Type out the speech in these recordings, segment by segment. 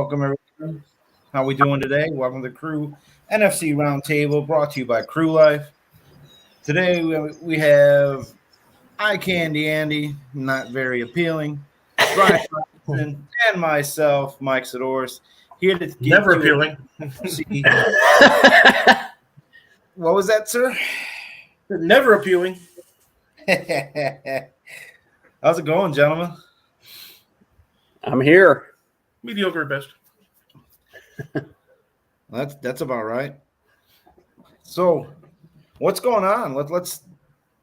Welcome, everyone. How we doing today? Welcome to Crüe NFC Roundtable, brought to you by Crüe Life. Today we have Eye Candy Andy, not very appealing, Brian Robinson, and myself, Mike Sidorus, here to give Never you appealing. What was that, sir? Never appealing. How's it going, gentlemen? I'm here. Mediocre at best. That's about right. So, what's going on? Let's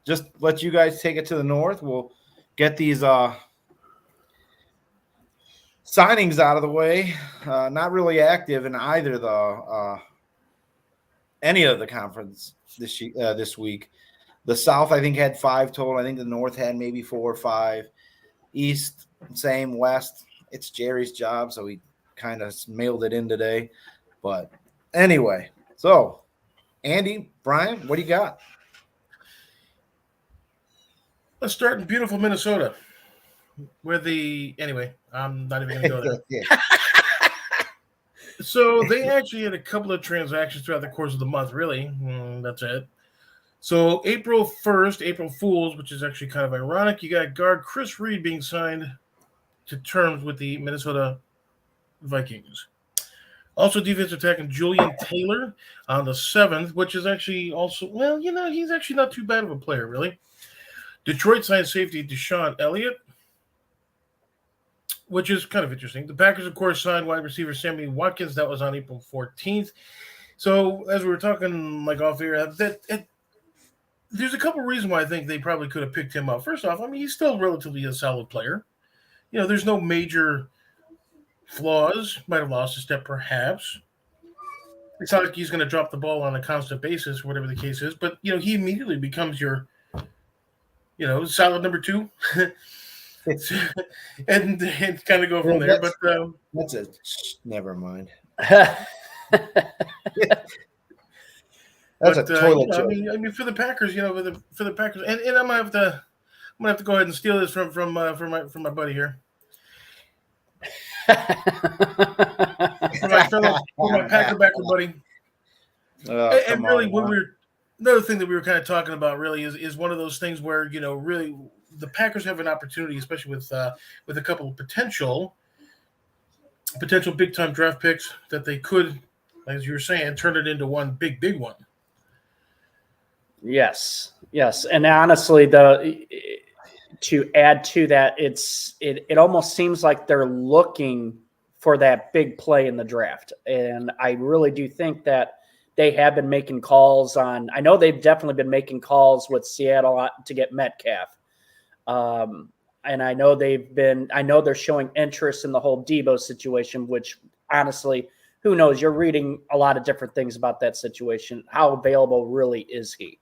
just let you guys take it to the north. We'll get these signings out of the way. Not really active in either the any of the conference this week. The South, I think, had 5 total. I think the North had maybe 4 or 5. East, same. West, it's Jerry's job, so he kind of mailed it in today. But anyway, so Andy, Brian, what do you got? Let's start in beautiful Minnesota. Anyway, I'm not even going to go there. So they actually had a couple of transactions throughout the course of the month, really. That's it. So April 1st, April Fools, which is actually kind of ironic, you got guard Chris Reed being signed to terms with the Minnesota Vikings. Also defensive tackle Julian Taylor on the 7th, which is actually also, he's actually not too bad of a player, really. Detroit signed safety Deshaun Elliott, which is kind of interesting. The Packers, of course, signed wide receiver Sammy Watkins. That was on April 14th. So as we were talking off air, there's a couple reasons why I think they probably could have picked him up. First off, he's still relatively a solid player. There's no major flaws. Might have lost a step, perhaps. It's not like he's going to drop the ball on a constant basis, whatever the case is. But, he immediately becomes your, solid number 2. and kind of go from there. But that's a never mind. That's a toilet joke. For the Packers, for the Packers, and I'm gonna have to go ahead and steal this from my buddy here. from my Packer backer buddy. And really, another thing that we were kind of talking about really is one of those things where really the Packers have an opportunity, especially with a couple of potential big time draft picks that they could, as you were saying, turn it into one big one. Yes, and honestly, to add to that, it almost seems like they're looking for that big play in the draft, and I really do think that they have been making calls on. I know they've definitely been making calls with Seattle to get Metcalf, and I know they're showing interest in the whole Devo situation, which honestly, who knows? You're reading a lot of different things about that situation. How available really is he?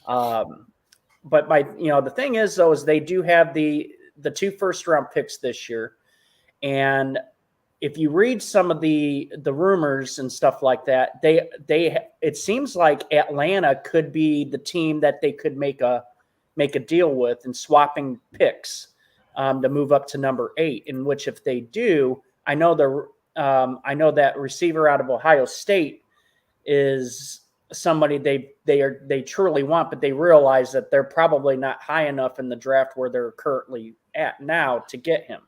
But the thing is though, is they do have the 2 first-round picks this year. And if you read some of the rumors and stuff like that, it seems like Atlanta could be the team that they could make a deal with and swapping picks, to move up to number 8, in which if they do, I know that receiver out of Ohio State is somebody they truly want, but they realize that they're probably not high enough in the draft where they're currently at now to get him.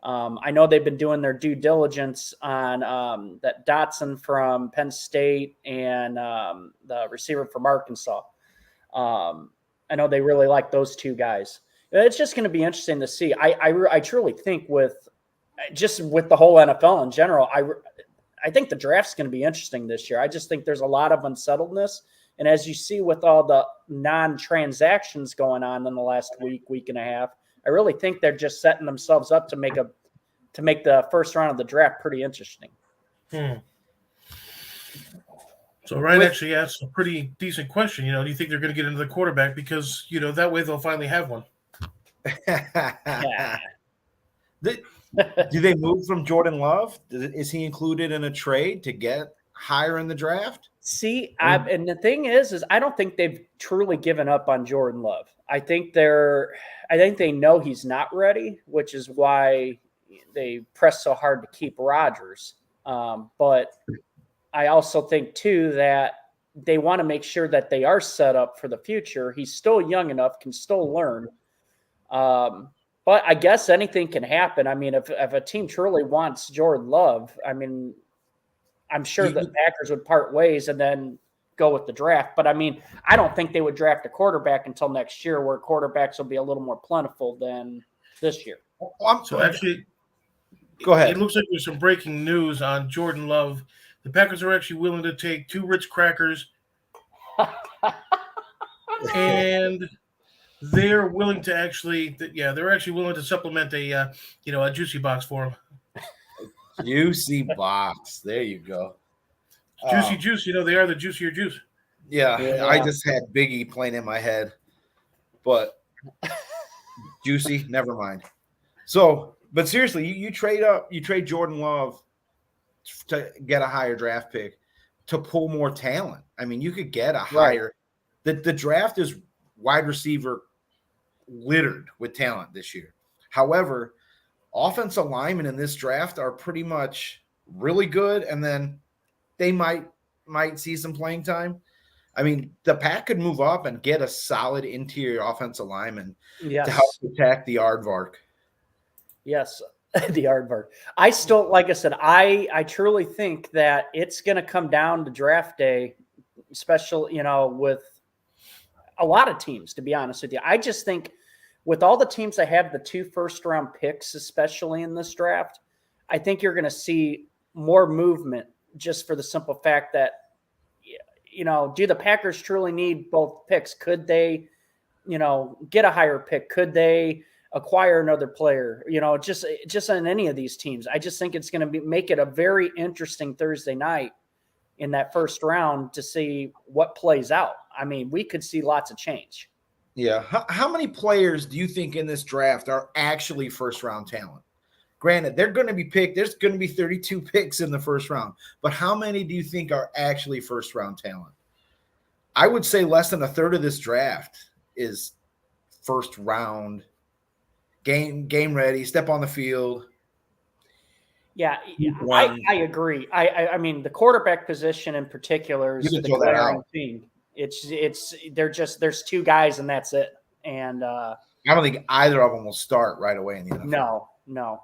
I know they've been doing their due diligence on that Dotson from Penn State and the receiver from Arkansas. I know they really like those 2 guys. It's just going to be interesting to see. I truly think with the whole NFL in general, I think the draft's going to be interesting this year. I just think there's a lot of unsettledness. And as you see with all the non-transactions going on in the last week and a half, I really think they're just setting themselves up to make the first round of the draft pretty interesting. So Ryan actually asked a pretty decent question. Do you think they're going to get into the quarterback? Because, that way they'll finally have one. Do they move from Jordan Love? Is he included in a trade to get higher in the draft? See, and the thing is I don't think they've truly given up on Jordan Love. I think they know he's not ready, which is why press so hard to keep Rodgers. But I also think too that they want to make sure that they are set up for the future. He's still young enough, can still learn. But I guess anything can happen. I mean, if a team truly wants Jordan Love, I mean, I'm sure the Packers would part ways and then go with the draft. But I mean, I don't think they would draft a quarterback until next year, where quarterbacks will be a little more plentiful than this year. So actually, go ahead. It looks like there's some breaking news on Jordan Love. The Packers are actually willing to take 2 Ritz crackers, and they're willing to they're actually willing to supplement a juicy box for him. Juicy box. There you go. Juicy juice. They are the juicier juice. Yeah, I just had Biggie playing in my head, but juicy, never mind. So, but seriously, you trade up, you trade Jordan Love to get a higher draft pick to pull more talent. I mean, you could get a higher. The draft is wide receiver littered with talent this year. However, offensive linemen in this draft are pretty much really good, and then they might see some playing time. I mean, the Pack could move up and get a solid interior offensive lineman to help protect the aardvark. Yes, the aardvark. I still, like I said, I truly think that it's going to come down to draft day, especially, with a lot of teams, to be honest with you. I just think with all the teams that have the 2 first-round picks, especially in this draft, I think you're going to see more movement, just for the simple fact that, do the Packers truly need both picks? Could they, get a higher pick? Could they acquire another player? Just on any of these teams. I just think it's going to make it a very interesting Thursday night in that first round to see what plays out. I mean, we could see lots of change. Yeah. How many players do you think in this draft are actually first-round talent? Granted, they're going to be picked. There's going to be 32 picks in the first round. But how many do you think are actually first-round talent? I would say less than a third of this draft is first-round, game ready, step on the field. Yeah, I agree. I mean, the quarterback position in particular is the glaring thing. There's 2 guys and that's it. And I don't think either of them will start right away in the NFL. No.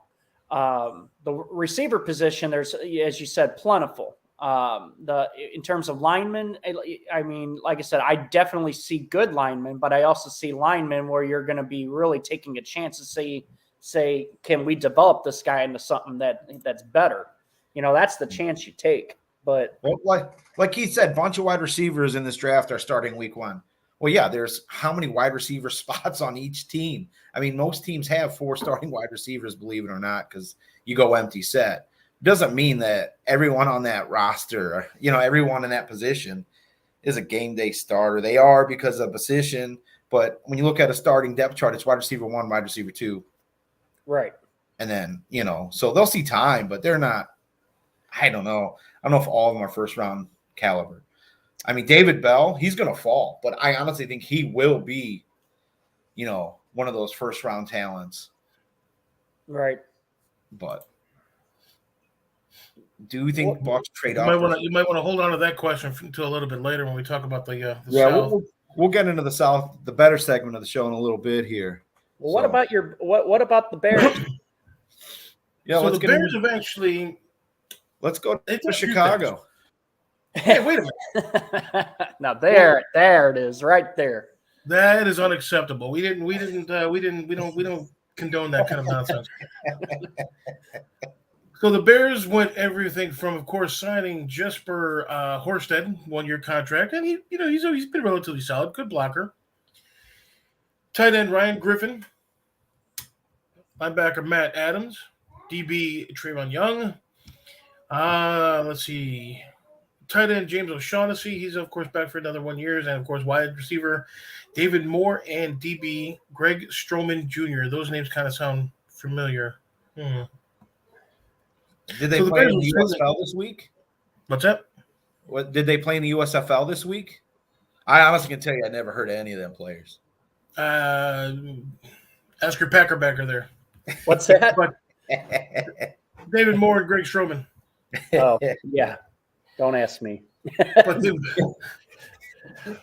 The receiver position, there's, as you said, plentiful. In terms of linemen, I mean, like I said, I definitely see good linemen, but I also see linemen where you're going to be really taking a chance to say, can we develop this guy into something that's better? That's the chance you take. But like he said, bunch of wide receivers in this draft are starting week 1. Well, yeah, there's how many wide receiver spots on each team? I mean, most teams have 4 starting wide receivers, believe it or not, because you go empty set. Doesn't mean that everyone on that roster, everyone in that position is a game day starter. They are because of position, but when you look at a starting depth chart, it's wide receiver 1, wide receiver 2. Right. And then, so they'll see time, but they're not, I don't know. I don't know if all of them are first round caliber. I mean, David Bell, he's going to fall, but I honestly think he will be, one of those first round talents. Right. But do you think Bucs trade up? You might want to hold on to that question until a little bit later when we talk about the South. We'll get into the South, the better segment of the show in a little bit here. Well, what about what about the Bears? So the Bears have actually. Let's go to Chicago. Hey, wait a minute. Now there it is, right there. That is unacceptable. We don't condone that kind of nonsense. So the Bears went everything from, of course, signing Jesper Horsted, 1-year contract, and he's been relatively solid, good blocker. Tight end Ryan Griffin, linebacker Matt Adams, DB Trayvon Young. Let's see. Tight end James O'Shaughnessy, he's of course back for another 1 year, and of course wide receiver David Moore and DB Greg Stroman Jr. Those names kind of sound familiar. Did they play in the USFL this week? What's that? What did they play in the USFL this week? I honestly can tell you I never heard of any of them players. Ask your Packer backer there. What's that? But David Moore and Greg Stroman. Oh, yeah. Don't ask me. But they,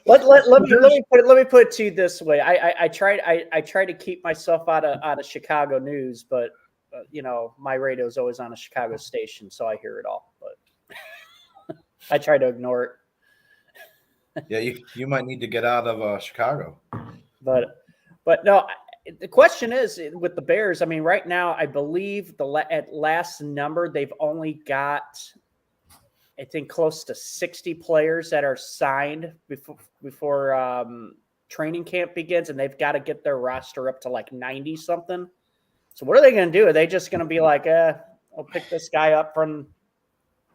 Let me put it to you this way. I try to keep myself out of Chicago news, but my radio is always on a Chicago station, so I hear it all. But I try to ignore it. Yeah, you might need to get out of Chicago. But no, the question is with the Bears. I mean, right now, I believe at last number they've only got, I think, close to 60 players that are signed before training camp begins, and they've got to get their roster up to like 90 something. So what are they going to do? Are they just going to be like, I'll pick this guy up from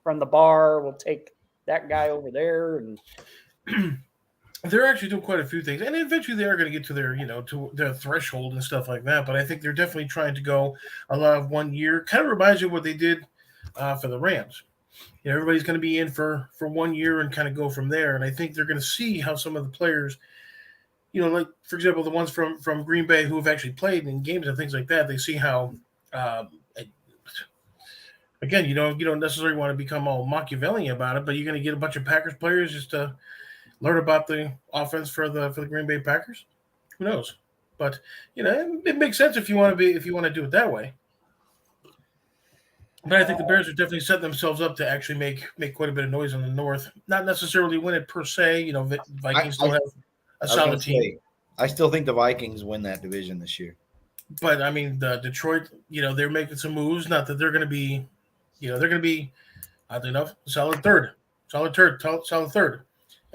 the bar. We'll take that guy over there. And they're actually doing quite a few things, and eventually they are going to get to their, to their threshold and stuff like that. But I think they're definitely trying to go a lot of 1 year. Kind of reminds you of what they did for the Rams. Everybody's going to be in for 1 year and kind of go from there. And I think they're going to see how some of the players, like, for example, the ones from Green Bay who have actually played in games and things like that, they see how, again, you don't necessarily want to become all Machiavellian about it, but you're going to get a bunch of Packers players just to learn about the offense for the Green Bay Packers. Who knows? But, it makes sense if you want to do it that way. But I think the Bears are definitely setting themselves up to actually make quite a bit of noise in the North. Not necessarily win it per se. Vikings still have a solid team. I still think the Vikings win that division this year. But I mean, the Detroit, they're making some moves. Not that they're going to be, they're going to be, oddly enough, solid third.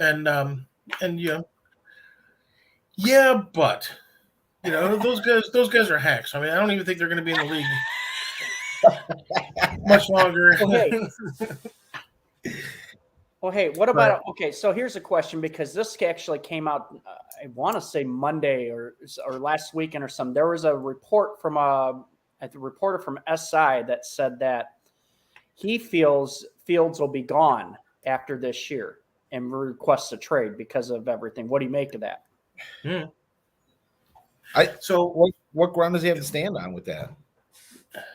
And but those guys are hacks. I mean, I don't even think they're going to be in the league much longer. Well, hey, what about so here's a question, because this actually came out, I want to say Monday or last weekend or something. There was a report from a reporter from SI that said that he feels Fields will be gone after this year and requests a trade because of everything. What do you make of that? What ground does he have to stand on with that?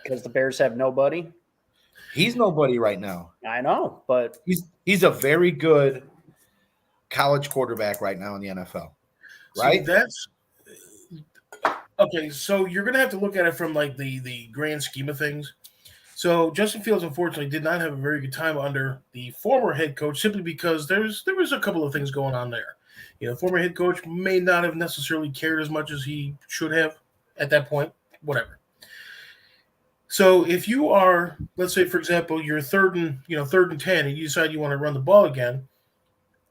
Because the Bears have nobody. He's nobody right now. I know, but he's a very good college quarterback right now in the NFL. Right? That's okay. So you're going to have to look at it from like the grand scheme of things. So Justin Fields, unfortunately, did not have a very good time under the former head coach, simply because there was a couple of things going on there. Former head coach may not have necessarily cared as much as he should have at that point. Whatever. So if you are, let's say, for example, you're third and 10, and you decide you want to run the ball again,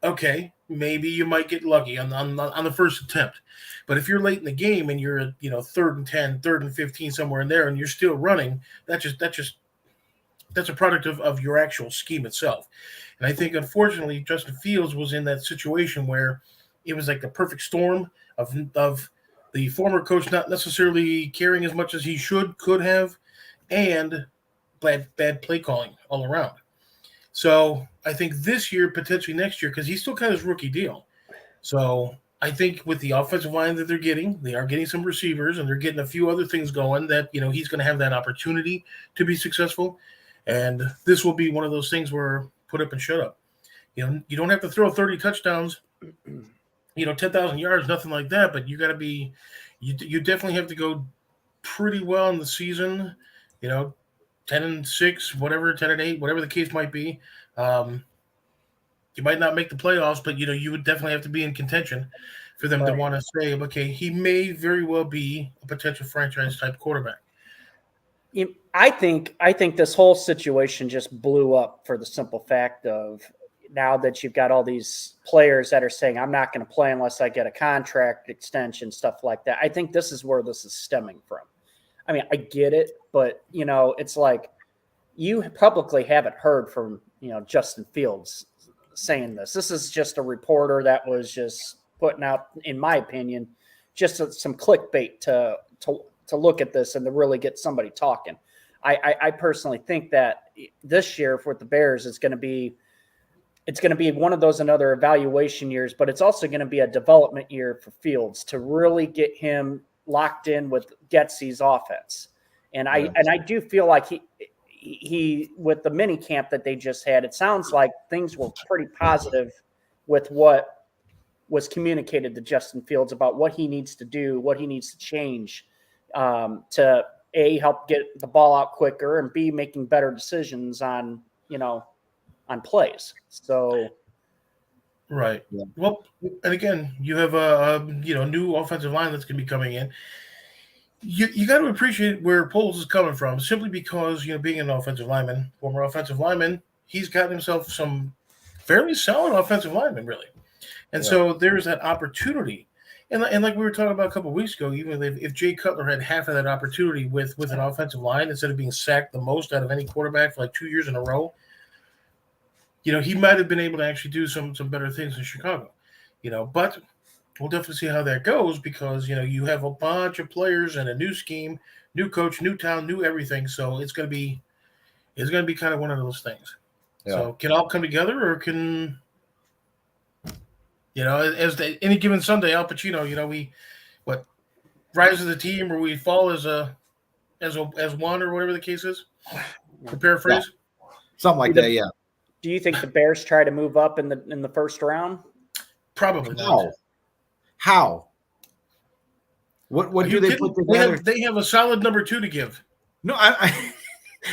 okay, maybe you might get lucky on the first attempt. But if you're late in the game and you're third and 10, third and 15, somewhere in there, and you're still running, that's a product of your actual scheme itself. And I think, unfortunately, Justin Fields was in that situation where it was like the perfect storm of the former coach not necessarily caring as much as he could have, and bad play calling all around. So I think this year, potentially next year, because he's still kind of his rookie deal. So I think with the offensive line that they are getting some receivers, and they're getting a few other things going that, he's going to have that opportunity to be successful. And this will be one of those things where put up and shut up. You don't have to throw 30 touchdowns, 10,000 yards, nothing like that. But you got to be, you definitely have to go pretty well in the season. 10-6, whatever, 10-8, whatever the case might be. You might not make the playoffs, but you would definitely have to be in contention for them to want to say, okay, he may very well be a potential franchise type quarterback. I think this whole situation just blew up for the simple fact of, now that you've got all these players that are saying, I'm not going to play unless I get a contract extension, stuff like that. I think this is where this is stemming from. I mean, I get it, but, it's like you publicly haven't heard from, Justin Fields saying this. This is just a reporter that was just putting out, in my opinion, just some clickbait to look at this and to really get somebody talking. I personally think that this year with the Bears, it's going to be one of those another evaluation years, but it's also going to be a development year for Fields to really get him locked in with Getsy's offense. And I do feel like he with the mini camp that they just had, it sounds like things were pretty positive with what was communicated to Justin Fields about what he needs to do, what he needs to change to A, help get the ball out quicker, and B, making better decisions on plays. So right. Yeah. Well, and again, you have a new offensive line that's going to be coming in. You got to appreciate where Poles is coming from, simply because, being an offensive lineman, former offensive lineman, he's gotten himself some fairly solid offensive linemen, really. And so there's that opportunity. And like we were talking about a couple of weeks ago, even if Jay Cutler had half of that opportunity with an offensive line, instead of being sacked the most out of any quarterback for like 2 years in a row, he might have been able to actually do some better things in Chicago. But we'll definitely see how that goes, because, you have a bunch of players and a new scheme, new coach, new town, new everything. So it's going to be kind of one of those things. Yeah. So can it all come together, or can, as any given Sunday, Al Pacino, we rise as a team, or we fall as one, or whatever the case is, to paraphrase. Yeah. Something like that. Yeah. Do you think the Bears try to move up in the first round? Probably not. How? What do they put together? They have a solid number 2 to give. No, I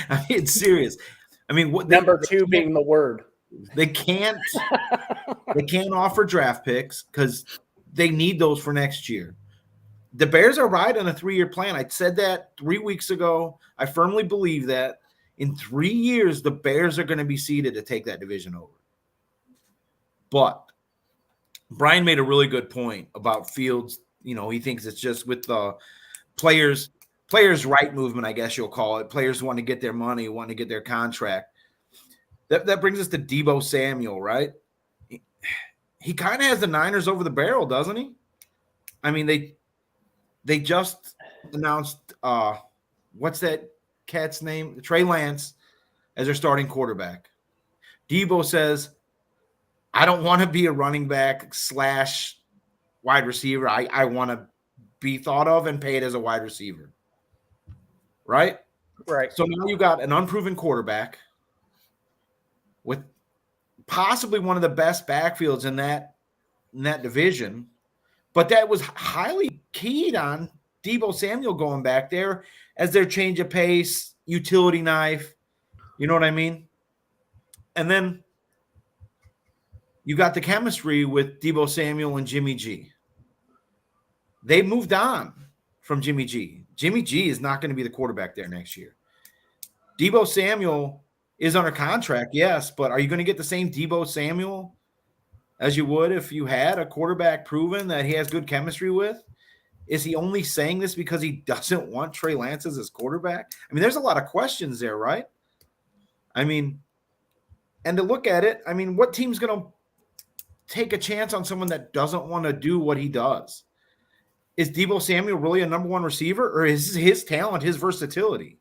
mean, it's serious. I mean, number 2 being the word. They can't offer draft picks because they need those for next year. The Bears are right on a 3-year plan. I said that 3 weeks ago. I firmly believe that in 3 years, the Bears are going to be seeded to take that division over. But Brian made a really good point about Fields. He thinks it's just with the players' right movement, I guess you'll call it. Players want to get their money, want to get their contract. That brings us to Devo Samuel, right? He kind of has the Niners over the barrel, doesn't he? I mean, they just announced what's that cat's name? Trey Lance as their starting quarterback. Devo says, I don't want to be a running back / wide receiver. I want to be thought of and paid as a wide receiver. Right? Right. So now you got an unproven quarterback with possibly one of the best backfields in that division. But that was highly keyed on Devo Samuel going back there as their change of pace, utility knife. You know what I mean? And then you got the chemistry with Devo Samuel and Jimmy G. They moved on from Jimmy G. Jimmy G is not going to be the quarterback there next year. Devo Samuel is under contract, yes, but are you going to get the same Devo Samuel as you would if you had a quarterback proven that he has good chemistry with? Is he only saying this because he doesn't want Trey Lance as his quarterback? I mean, there's a lot of questions there, right? I mean, and to look at it, I mean, what team's going to take a chance on someone that doesn't want to do what he does? Is Devo Samuel really a number 1 receiver, or is his talent, his versatility?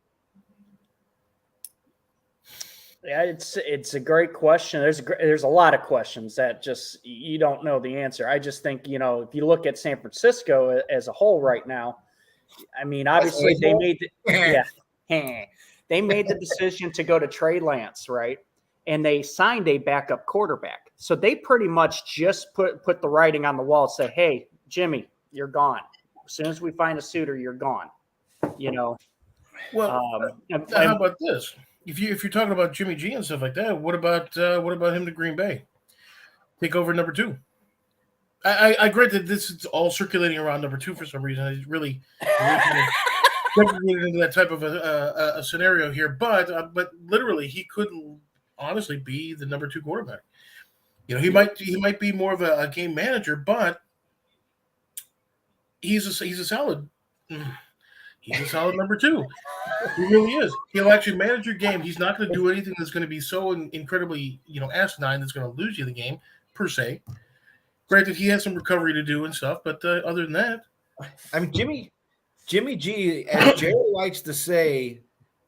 Yeah, it's a great question. There's a lot of questions that just you don't know the answer. I just think, if you look at San Francisco as a whole right now, I mean, obviously they made the decision to go to Trey Lance, right? And they signed a backup quarterback. So they pretty much just put the writing on the wall and say, hey, Jimmy, you're gone. As soon as we find a suitor, you're gone. Well, how about this? If you're talking about Jimmy G and stuff like that, what about him to Green Bay? Take over number 2. I agree that this is all circulating around number 2 for some reason. It's really kind of into that type of a scenario here, but literally he could honestly be the number 2 quarterback. He might be more of a game manager, but he's a solid. He's a solid number 2. He really is. He'll actually manage your game. He's not going to do anything that's going to be so incredibly, asinine that's going to lose you the game, per se. Granted, he has some recovery to do and stuff, but other than that. I mean, Jimmy G, as Jerry likes to say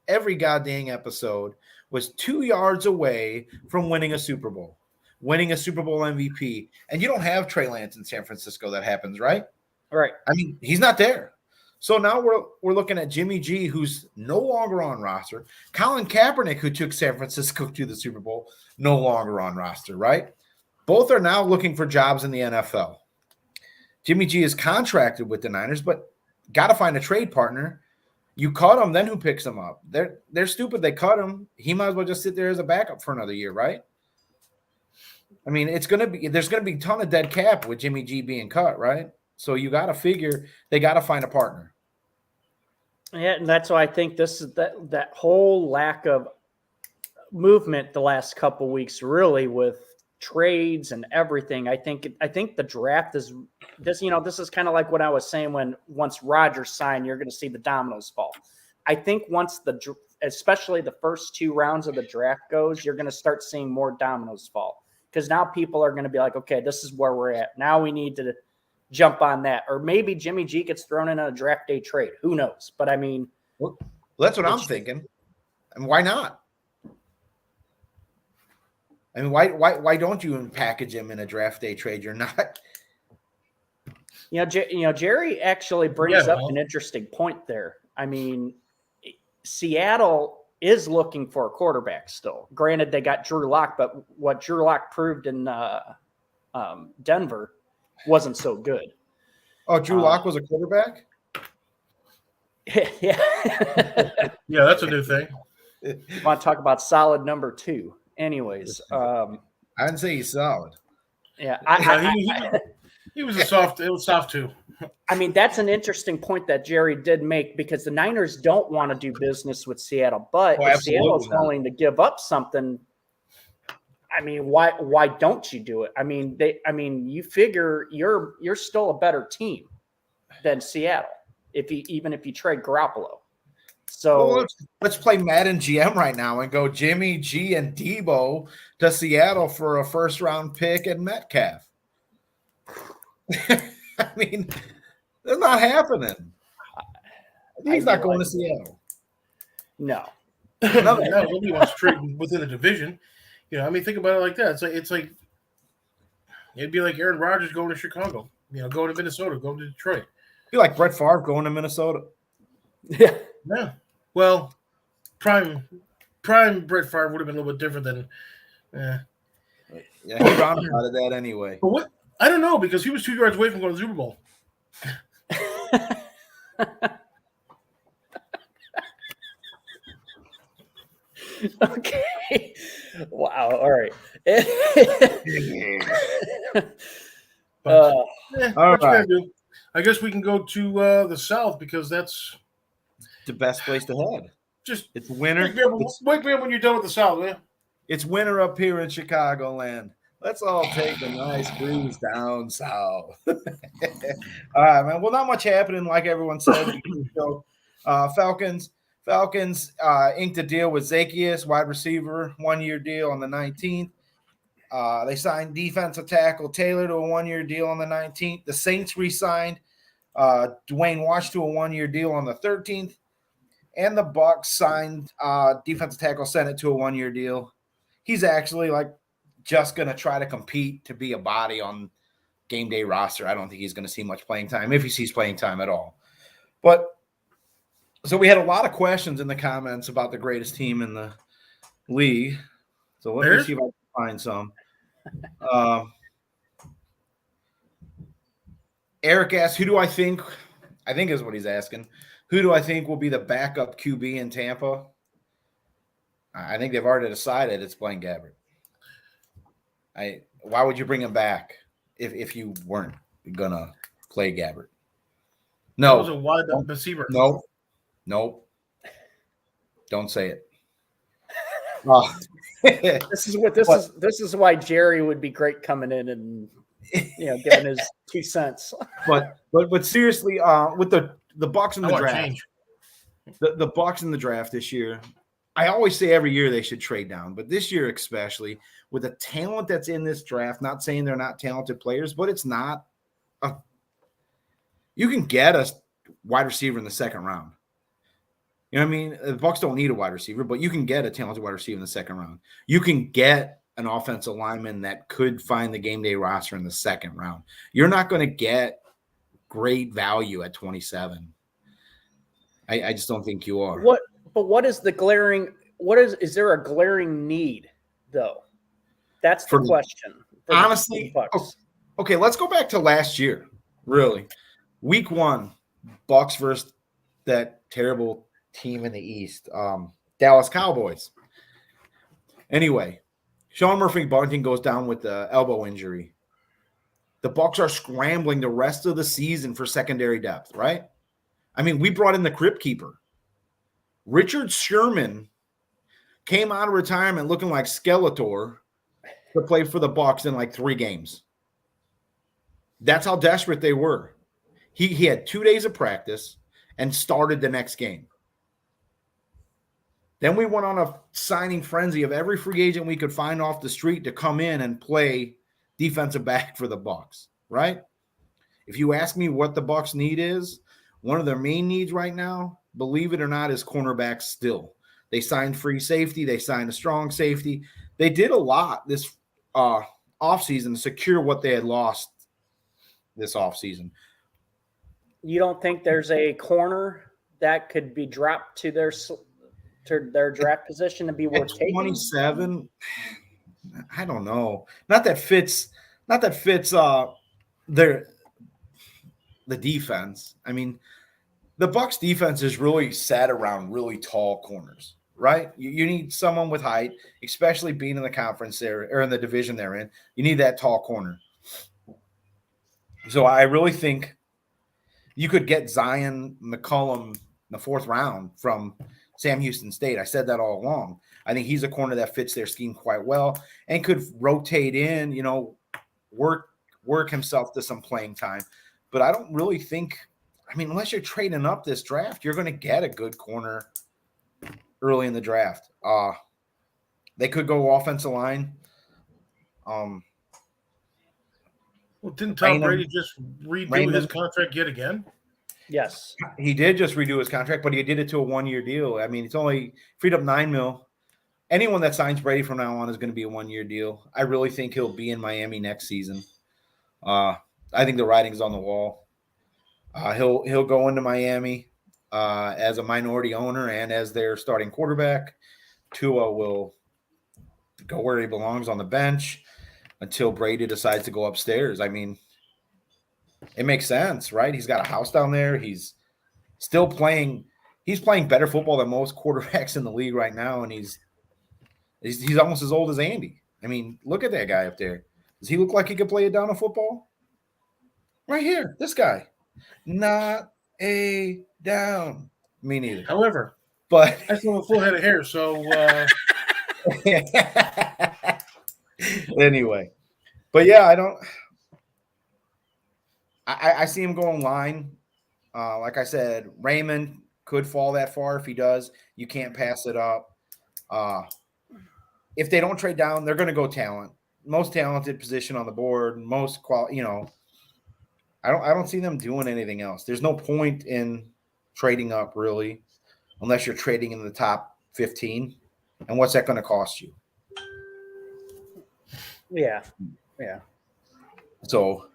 every goddamn episode, was 2 yards away from winning a Super Bowl, winning a Super Bowl MVP. And you don't have Trey Lance in San Francisco that happens, right? Right. I mean, he's not there. So now we're looking at Jimmy G, who's no longer on roster. Colin Kaepernick, who took San Francisco to the Super Bowl, no longer on roster, right? Both are now looking for jobs in the NFL. Jimmy G is contracted with the Niners, but got to find a trade partner. You cut him, then who picks him up? They're stupid. They cut him. He might as well just sit there as a backup for another year, right? I mean, there's going to be a ton of dead cap with Jimmy G being cut, right? So you got to figure they got to find a partner. Yeah, and that's why I think this is that whole lack of movement the last couple of weeks, really, with trades and everything. I think the draft is this. This is kind of like what I was saying when once Rodgers signed, you're going to see the dominoes fall. I think once especially the first 2 rounds of the draft goes, you're going to start seeing more dominoes fall, because now people are going to be like, okay, this is where we're at. Now we need to jump on that. Or maybe Jimmy G gets thrown in a draft day trade. Who knows? But I mean, well, that's what I'm thinking. And why not? I mean, why don't you package him in a draft day trade? You're not. Jerry actually brings up an interesting point there. I mean, Seattle is looking for a quarterback still. Granted, they got Drew Lock, but what Drew Lock proved in Denver wasn't so good. Oh, Drew Lock was a quarterback? Yeah. Yeah, that's a new thing. Want to talk about solid number 2. Anyways. I didn't say he's solid. Yeah. He was soft 2. I mean, that's an interesting point that Jerry did make, because the Niners don't want to do business with Seattle. But if Seattle's willing to give up something, I mean, why don't you do it? I mean, you figure you're still a better team than Seattle even if you trade Garoppolo. So let's play Madden GM right now and go Jimmy G and Devo to Seattle for a first-round pick and Metcalf. I mean, that's not happening. He's not going to Seattle. No. Nobody wants to trade within the division. I mean, think about it like that. It's like it'd be like Aaron Rodgers going to Chicago. Going to Minnesota, going to Detroit. It'd be like Brett Favre going to Minnesota. Yeah. Yeah. Well, prime Brett Favre would have been a little bit different than. Yeah, he rounded out of that anyway. But what? I don't know, because he was 2 yards away from going to the Super Bowl. Okay. Wow. All right. All right. I guess we can go to the South, because that's the best place to head. It's winter. Wake me up when you're done with the South, man. It's winter up here in Chicagoland. Let's all take a nice cruise down south. All right, man. Well, not much happening, like everyone said. Falcons inked a deal with Zaccheaus, wide receiver, 1-year deal on the 19th. They signed defensive tackle Taylor to a 1-year deal on the 19th. The Saints re-signed Dwayne Wash to a 1-year deal on the 13th. And the Bucs signed defensive tackle Sennett to a 1-year deal. He's actually just going to try to compete to be a body on game day roster. I don't think he's going to see much playing time, if he sees playing time at all. But so we had a lot of questions in the comments about the greatest team in the league. So let me see if I can find some. Eric asked, who do I think is what he's asking. Who do I think will be the backup QB in Tampa? I think they've already decided it's Blaine Gabbert. Why would you bring him back if you weren't gonna play Gabbert? No. That was a wide receiver. Nope. Don't say it. This is why Jerry would be great coming in and giving his 2 cents. But seriously, with the Bucs in the draft, the Bucs in the draft this year, I always say every year they should trade down, but this year especially, with the talent that's in this draft, not saying they're not talented players, but it's not. You can get a wide receiver in the second round. You know what I mean? The Bucs don't need a wide receiver, but you can get a talented wide receiver in the second round. You can get an offensive lineman that could find the game day roster in the second round. You're not going to get great value at 27. I just don't think you are. What is the glaring? Is there a glaring need though? That's the question. Honestly, okay, let's go back to last year. Really, week 1, Bucks versus that terrible team in the East, Dallas Cowboys. Anyway, Sean Murphy-Bunting goes down with the elbow injury. The Bucks are scrambling the rest of the season for secondary depth, right? I mean, we brought in the Crypt Keeper. Richard Sherman came out of retirement looking like Skeletor to play for the Bucks in like 3 games. That's how desperate they were. He had 2 days of practice and started the next game. Then we went on a signing frenzy of every free agent we could find off the street to come in and play defensive back for the Bucks, right? If you ask me what the Bucks need is, one of their main needs right now, believe it or not, is cornerback still. They signed free safety. They signed a strong safety. They did a lot this offseason to secure what they had lost this offseason. You don't think there's a corner that could be dropped to their draft position to be worth taking? 27, I don't know. Not that fits the defense. I mean, the Bucks defense is really set around really tall corners, right? You need someone with height, especially being in the conference there or in the division they're in. You need that tall corner. So I really think you could get Zion McCollum in the 4th round from Sam Houston State. I said that all along. I think he's a corner that fits their scheme quite well and could rotate in, work himself to some playing time. But I don't really think, unless you're trading up this draft, you're going to get a good corner early in the draft. They could go offensive line. Well, didn't Tom Brady just redo his contract yet again? Yes. He did just redo his contract, but he did it to a 1-year deal. I mean, it's only freed up $9 million. Anyone that signs Brady from now on is going to be a 1-year deal. I really think he'll be in Miami next season. I think the writing's on the wall. He'll go into Miami as a minority owner and as their starting quarterback. Tua will go where he belongs on the bench until Brady decides to go upstairs. I mean, it makes sense, right? He's got a house down there. He's still playing. He's playing better football than most quarterbacks in the league right now, and he's almost as old as Andy. I mean, look at that guy up there. Does he look like he could play it down a football? Right here, this guy. Not a down. Me neither. However, but I still have a full head of hair, so anyway. But yeah, I see him going line. Like I said, Raymond could fall that far. If he does, you can't pass it up. If they don't trade down, they're going to go talent. Most talented position on the board, most quality, I don't see them doing anything else. There's no point in trading up really, unless you're trading in the top 15. And what's that going to cost you? Yeah. So,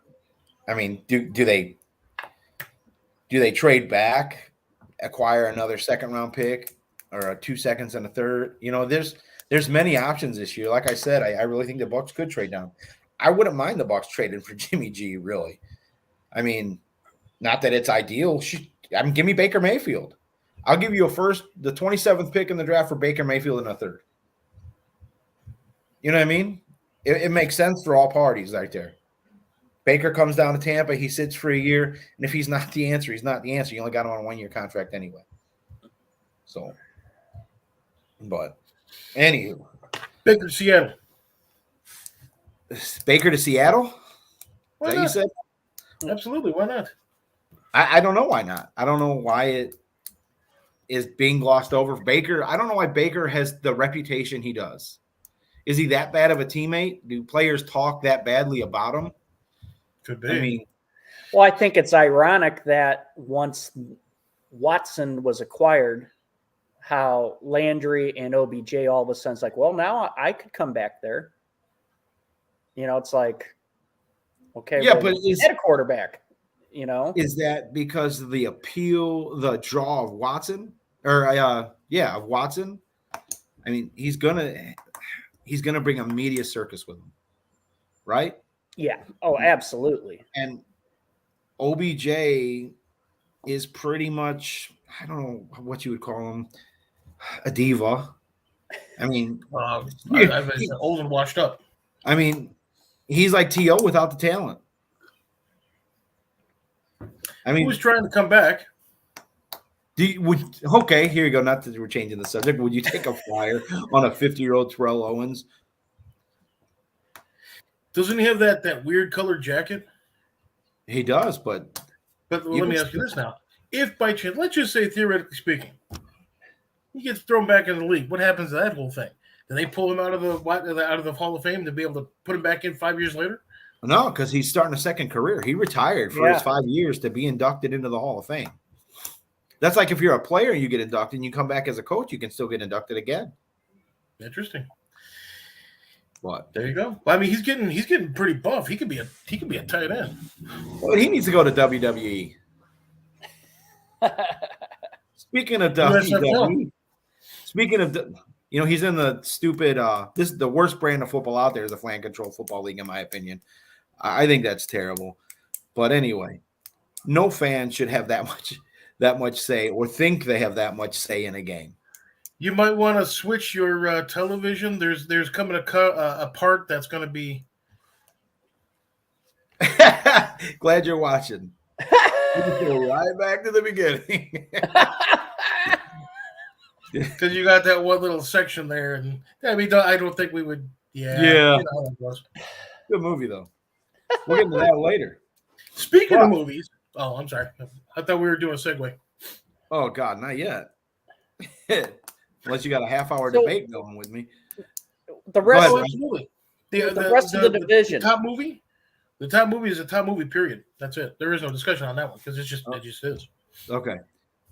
I mean, do they trade back, acquire another 2nd-round pick, or a 2 seconds and a 3rd? There's many options this year. Like I said, I really think the Bucks could trade down. I wouldn't mind the Bucks trading for Jimmy G. Really, I mean, not that it's ideal. Give me Baker Mayfield. I'll give you the 27th pick in the draft for Baker Mayfield in a 3rd. You know what I mean? It makes sense for all parties right there. Baker comes down to Tampa. He sits for a year. And if he's not the answer, he's not the answer. You only got him on a 1-year contract anyway. So, but anywho. Baker to Seattle. Baker to Seattle? Why That not? you said? Absolutely. Why not? I don't know why not. I don't know why it is being glossed over. Baker, I don't know why Baker has the reputation he does. Is he that bad of a teammate? Do players talk that badly about him? Could be. I mean, well, I think it's ironic that once Watson was acquired, how Landry and OBJ all of a sudden is like, well, now I could come back there. It's like, okay, yeah, well, but he's a quarterback. You know, Is that because of the appeal, the draw of Watson, of Watson? I mean, he's gonna bring a media circus with him, right? yeah. Oh, absolutely. And OBJ is pretty much, I don't know what you would call him, a diva. I mean, I've been old and washed up. I mean, he's like T.O. without the talent. I mean, Who's trying to come back? Okay, here you go. Not that we're changing the subject. Would you take a flyer on a 50-year-old Terrell Owens? Doesn't he have that weird colored jacket? He does, but let me ask you this now. If by chance, let's just say theoretically speaking, he gets thrown back in the league, what happens to that whole thing? Do they pull him out of the Hall of Fame to be able to put him back in 5 years later? No, because he's starting a second career. He retired for his 5 years to be inducted into the Hall of Fame. That's like if you're a player and you get inducted and you come back as a coach, you can still get inducted again. Interesting. What? There you go. Well, I mean, he's getting pretty buff. He could be a tight end. Well, he needs to go to WWE. Speaking of WWE, he's in the stupid. This is the worst brand of football out there. Is the Flag Control Football League, in my opinion. I think that's terrible. But anyway, no fan should have that much say or think they have that much say in a game. You might want to switch your television. There's coming a part that's going to be. Glad you're watching. Go right back to the beginning. Because you got that one little section there, and I mean, I don't think we would. Yeah. You know how it goes. Good movie though. We'll get into that later. Speaking of movies, I'm sorry. I thought we were doing a segue. Oh God, not yet. Unless you got a half-hour debate going with me. The rest, absolutely. The rest of the division. The top movie. The top movie is a top movie. Period. That's it. There is no discussion on that one because it just is. Okay.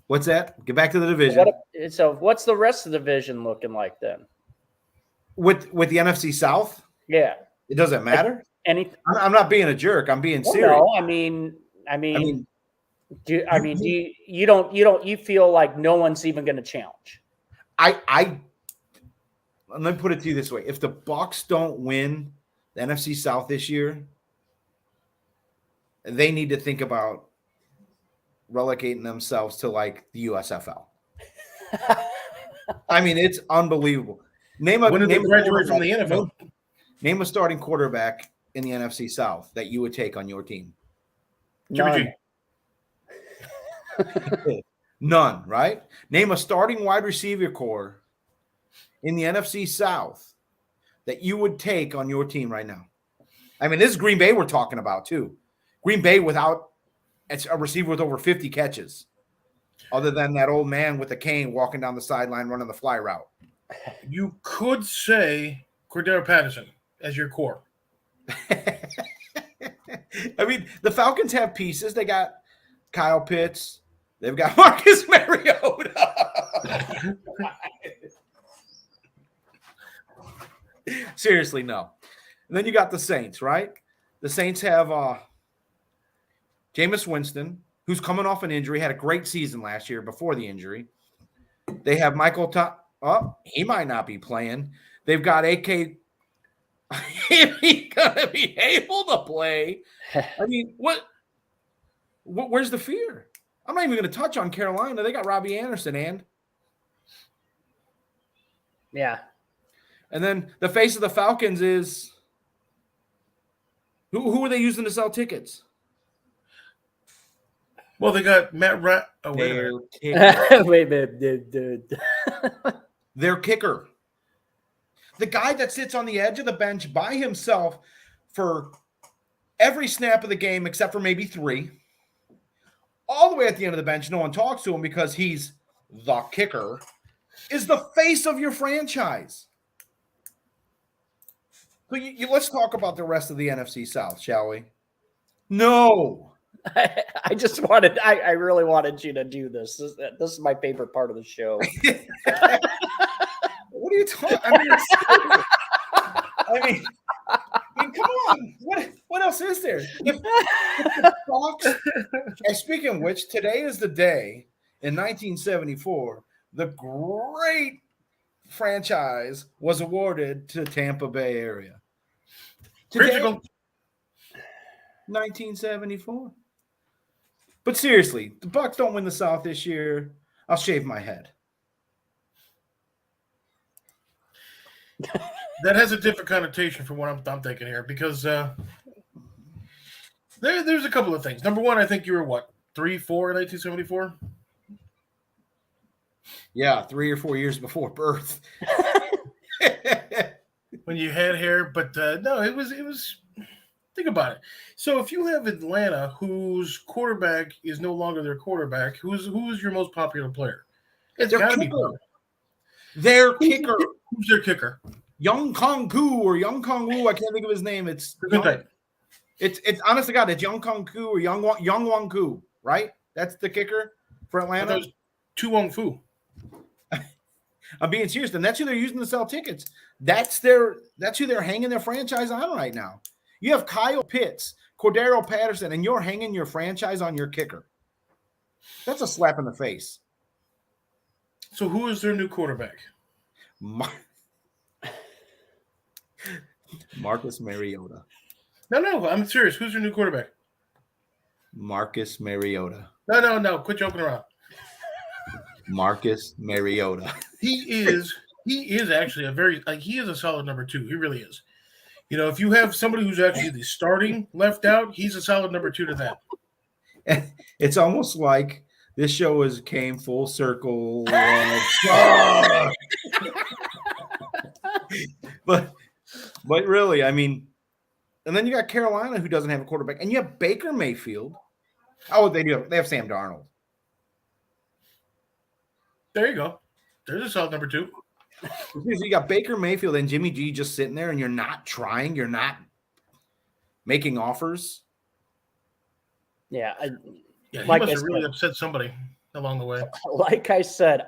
What's that? Get back to the division. So what's the rest of the division looking like then? With the NFC South? Yeah. It doesn't matter? I'm not being a jerk. I'm being serious. No, you feel like no one's even going to challenge? Let me put it to you this way. If the Bucs don't win the NFC South this year, they need to think about relegating themselves to like the USFL. I mean, it's unbelievable. When did they graduate from the NFL? Name a starting quarterback in the NFC South that you would take on your team. Jimmy G. None, right? Name a starting wide receiver core in the NFC South that you would take on your team right now. I mean, this is Green Bay we're talking about too. Green Bay without a receiver with over 50 catches, other than that old man with a cane walking down the sideline running the fly route. You could say Cordero Patterson as your core. I mean, the Falcons have pieces. They got Kyle Pitts. They've got Marcus Mariota. Seriously, no. And then you got the Saints, right? The Saints have Jameis Winston, who's coming off an injury, had a great season last year before the injury. They have Michael he might not be playing. They've got AK. If he's gonna be able to play, I mean, where's the fear? I'm not even going to touch on Carolina. They got Robbie Anderson and then the face of the Falcons is who are they using to sell tickets? Well, they got Matt Ryan. Oh, Their kicker. The guy that sits on the edge of the bench by himself for every snap of the game except for maybe 3. All the way at the end of the bench, no one talks to him because he's the kicker, is the face of your franchise. So let's talk about the rest of the NFC South, shall we? No. I really wanted you to do this. This is my favorite part of the show. What are you talking? I mean, come on. What What else is there? If the Bucks, and speaking of which, today is the day in 1974 the great franchise was awarded to Tampa Bay area. Today, Critical. 1974. But seriously, the Bucks don't win the South this year, I'll shave my head. That has a different connotation from what I'm thinking here, because there's a couple of things. Number one, I think you were what, 3-4 in 1974? Yeah, 3 or 4 years before birth. When you had hair, but no, it was. Think about it. So if you have Atlanta, whose quarterback is no longer their quarterback, who is your most popular player? It's Their got to be kicker. Crüe. Their kicker. Who's their kicker? Young Kong Koo or Young Kong Woo. I can't think of his name. It's honest to God, it's Young Kong Koo or Young Wong Koo, right? That's the kicker for Atlanta. Tu Wong Fu. I'm being serious, and that's who they're using to sell tickets. That's who they're hanging their franchise on right now. You have Kyle Pitts, Cordero Patterson, and you're hanging your franchise on your kicker. That's a slap in the face. So who is their new quarterback? Marcus Mariota. No, I'm serious. Who's your new quarterback? Marcus Mariota. No. Quit joking around. Marcus Mariota. He is actually he is a solid number 2. He really is. You know, if you have somebody who's actually the starting left out, he's a solid number 2 to that. It's almost like this show came full circle. But really, I mean, and then you got Carolina, who doesn't have a quarterback, and you have Baker Mayfield. Oh, they do. They have Sam Darnold. There you go. There's a solid number 2. You got Baker Mayfield and Jimmy G just sitting there, and you're not trying. You're not making offers. Yeah. He Like must I have really said, upset somebody along the way. like I said,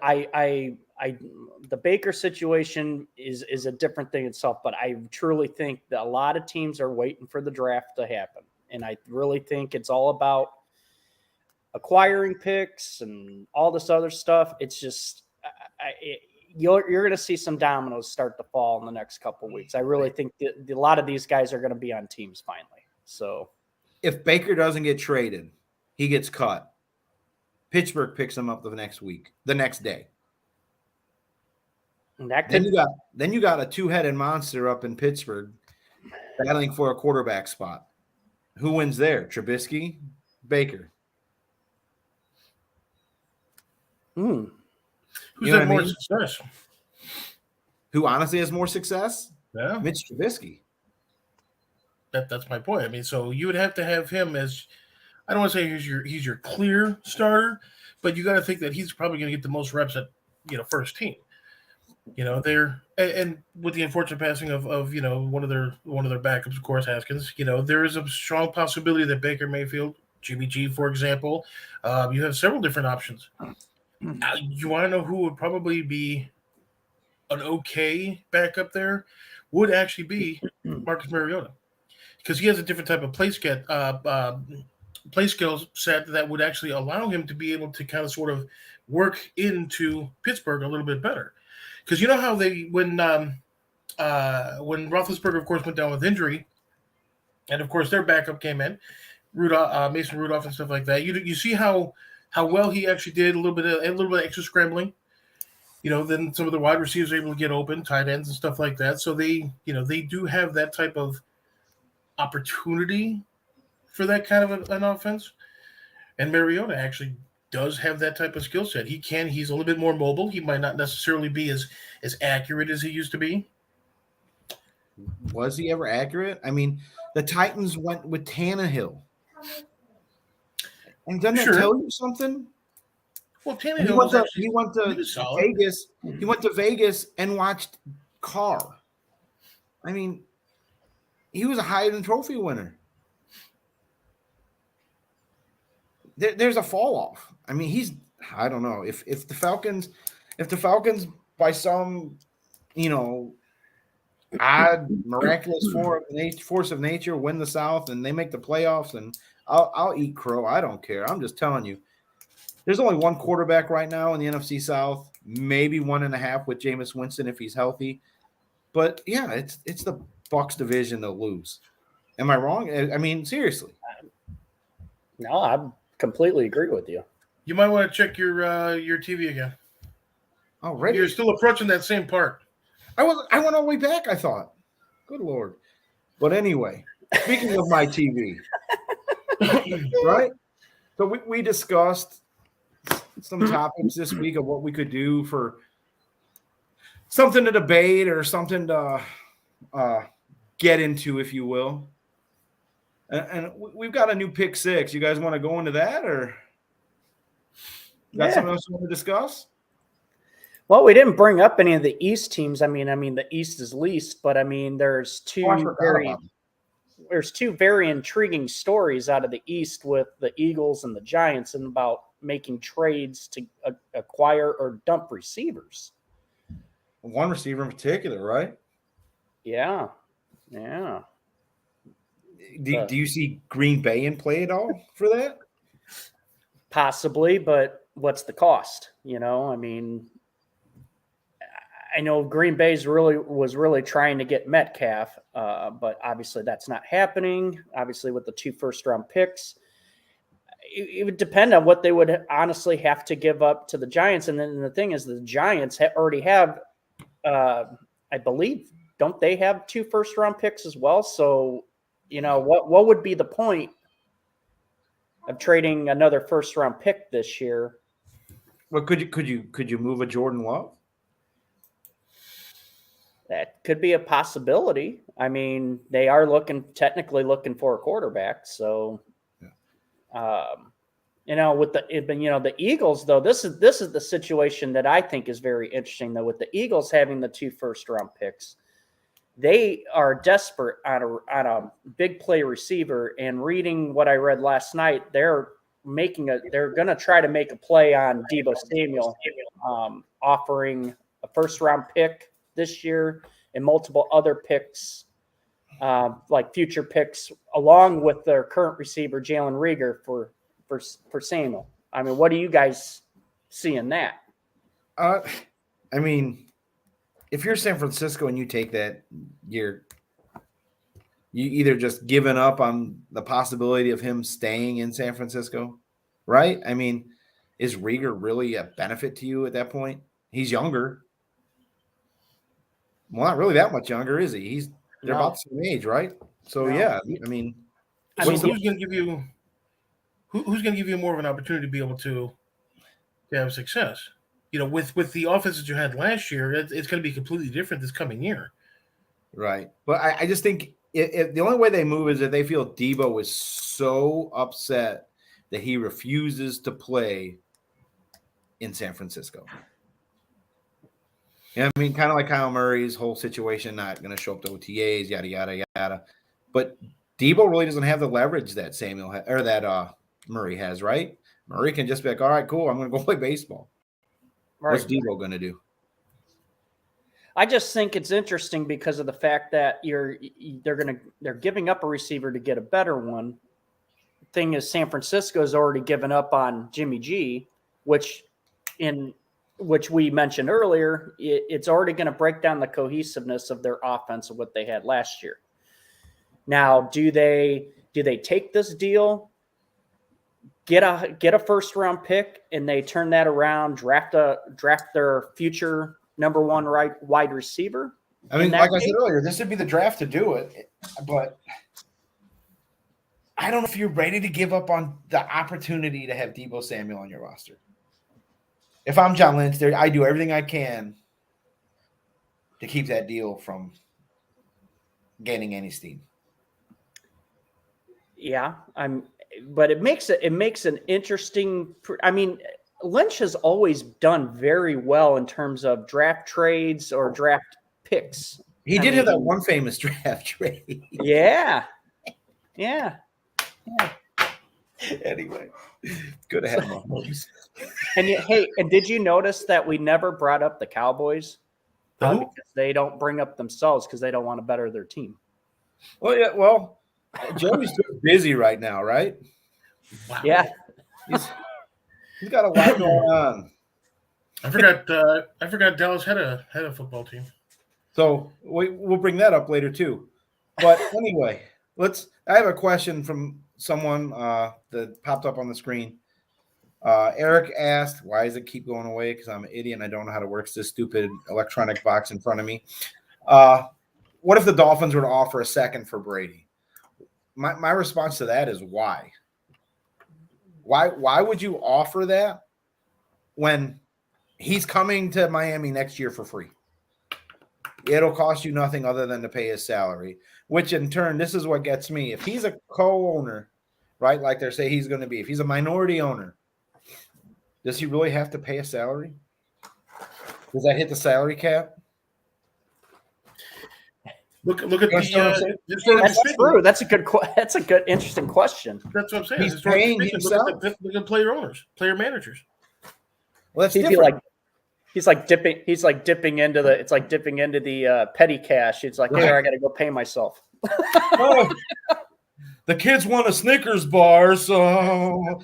the Baker situation is a different thing itself, but I truly think that a lot of teams are waiting for the draft to happen. And I really think it's all about acquiring picks and all this other stuff. It's just, you're going to see some dominoes start to fall in the next couple of weeks. I really think that a lot of these guys are going to be on teams finally. So if Baker doesn't get traded, he gets cut. Pittsburgh picks him up the next day. and that could, Then you got a two-headed monster up in Pittsburgh battling for a quarterback spot. Who wins there? Trubisky, Baker. Who's You know had what I more mean? success? Who honestly has more success? Yeah, Mitch Trubisky. that's my point. I mean, so you would have to have him as, I don't want to say he's your clear starter, but you got to think that he's probably going to get the most reps at first team. And with the unfortunate passing of one of their backups, of course, Haskins. There is a strong possibility that Baker Mayfield, Jimmy G, for example, you have several different options. You want to know who would probably be an okay backup there? Would actually be Marcus Mariota, because he has a different type of play skill set that would actually allow him to be able to kind of sort of work into Pittsburgh a little bit better. Because you know how when Roethlisberger, of course, went down with injury, and of course their backup came in, Mason Rudolph and stuff like that. You see how well he actually did, a little bit of extra scrambling. Then some of the wide receivers are able to get open, tight ends and stuff like that. So they do have that type of opportunity for that kind of an offense. And Mariota actually does have that type of skill set. He's a little bit more mobile. He might not necessarily be as accurate as he used to be. Was he ever accurate? I mean, the Titans went with Tannehill. And doesn't that tell you something? Well, Tannehill he went to Vegas. He went to Vegas and watched Carr. I mean, he was a Heisman Trophy winner. There's a fall off. I mean, I don't know if the Falcons by some odd, miraculous force of nature win the South and they make the playoffs, and I'll eat crow. I don't care. I'm just telling you. There's only one quarterback right now in the NFC South, maybe 1.5 with Jameis Winston if he's healthy. But yeah, it's the Bucs division to lose. Am I wrong? I mean, seriously. No, I completely agree with you. You might want to check your TV again. Already? You're still approaching that same part. I went all the way back, I thought. Good Lord. But anyway, speaking of my TV, right? So we discussed some topics this week of what we could do for something to debate or something to get into, if you will. And we've got a new pick 6. You guys want to go into that, or got something else you want to discuss? Well, we didn't bring up any of the East teams. I mean, the East is least, but I mean, there's two very intriguing stories out of the East with the Eagles and the Giants, and about making trades to acquire or dump receivers. One receiver in particular, right? Yeah. Do you see Green Bay in play at all for that? Possibly, but what's the cost? I mean, I know Green Bay's was really trying to get Metcalf, but obviously that's not happening. Obviously, with the 2 first-round picks, it would depend on what they would honestly have to give up to the Giants. And then the thing is, the Giants already have, I believe, don't they have 2 first-round picks as well? So, what would be the point of trading another first-round pick this year? Well, could you move a Jordan Love? That could be a possibility. I mean, they are technically looking for a quarterback. So, with the Eagles, though, this is the situation that I think is very interesting, though, with the Eagles having the 2 first-round picks. They are desperate on a big play receiver, and reading what I read last night, they're going to try to make a play on Devo Samuel, offering a first-round pick this year and multiple other picks, like future picks, along with their current receiver Jalen Reagor for Samuel. I mean, what do you guys see in that? I mean, if you're San Francisco and you take that, you either just given up on the possibility of him staying in San Francisco, right? I mean, is Reagor really a benefit to you at that point? He's younger. Well, not really that much younger, is he? They're about the same age, right? So yeah, I mean, who's going to give you more of an opportunity to be able to have success? With the offense that you had last year, it's going to be completely different this coming year. Right. But I just think if the only way they move is that they feel Devo is so upset that he refuses to play in San Francisco. Yeah, I mean, kind of like Kyle Murray's whole situation, not going to show up to OTAs, yada, yada, yada. But Devo really doesn't have the leverage that Murray has, right? Murray can just be like, all right, cool, I'm going to go play baseball. Right. What's Devo going to do? I just think it's interesting because of the fact that they're giving up a receiver to get a better one. Thing is, San Francisco's already given up on Jimmy G, which we mentioned earlier. It's already going to break down the cohesiveness of their offense of what they had last year. Now, do they take this deal, get a first round pick, and they turn that around, draft their future number 1 wide receiver? I mean, like I said earlier, this would be the draft to do it, but I don't know if you're ready to give up on the opportunity to have Devo Samuel on your roster. If I'm John Lynch, I do everything I can to keep that deal from gaining any steam. Yeah, but it makes an interesting. I mean, Lynch has always done very well in terms of draft trades or draft picks. He did have that one famous draft trade. Yeah. Anyway, good to have Mahomes. And did you notice that we never brought up the Cowboys? Because they don't bring up themselves because they don't want to better their team. Well, yeah. Well, Joey's just busy right now, right? Wow. Yeah. He's got a lot going on. I forgot Dallas had a football team. So we'll bring that up later too. But anyway, I have a question from someone that popped up on the screen. Eric asked, why does it keep going away? Because I'm an idiot and I don't know how to work this stupid electronic box in front of me. What if the Dolphins were to offer a second for Brady? My response to that is why? Why would you offer that when he's coming to Miami next year for free? It'll cost you nothing other than to pay his salary, which in turn, this is what gets me. If he's a co-owner, right, like they say he's going to be, if he's a minority owner, does he really have to pay a salary? Does that hit the salary cap? Look at the. That's true. That's a good, interesting question. That's what I'm saying. He's paying himself. Look at player owners, player managers. Well, that's different. He's like dipping into the petty cash. It's like, here, I got to go pay myself. Oh, the kids want a Snickers bar, so.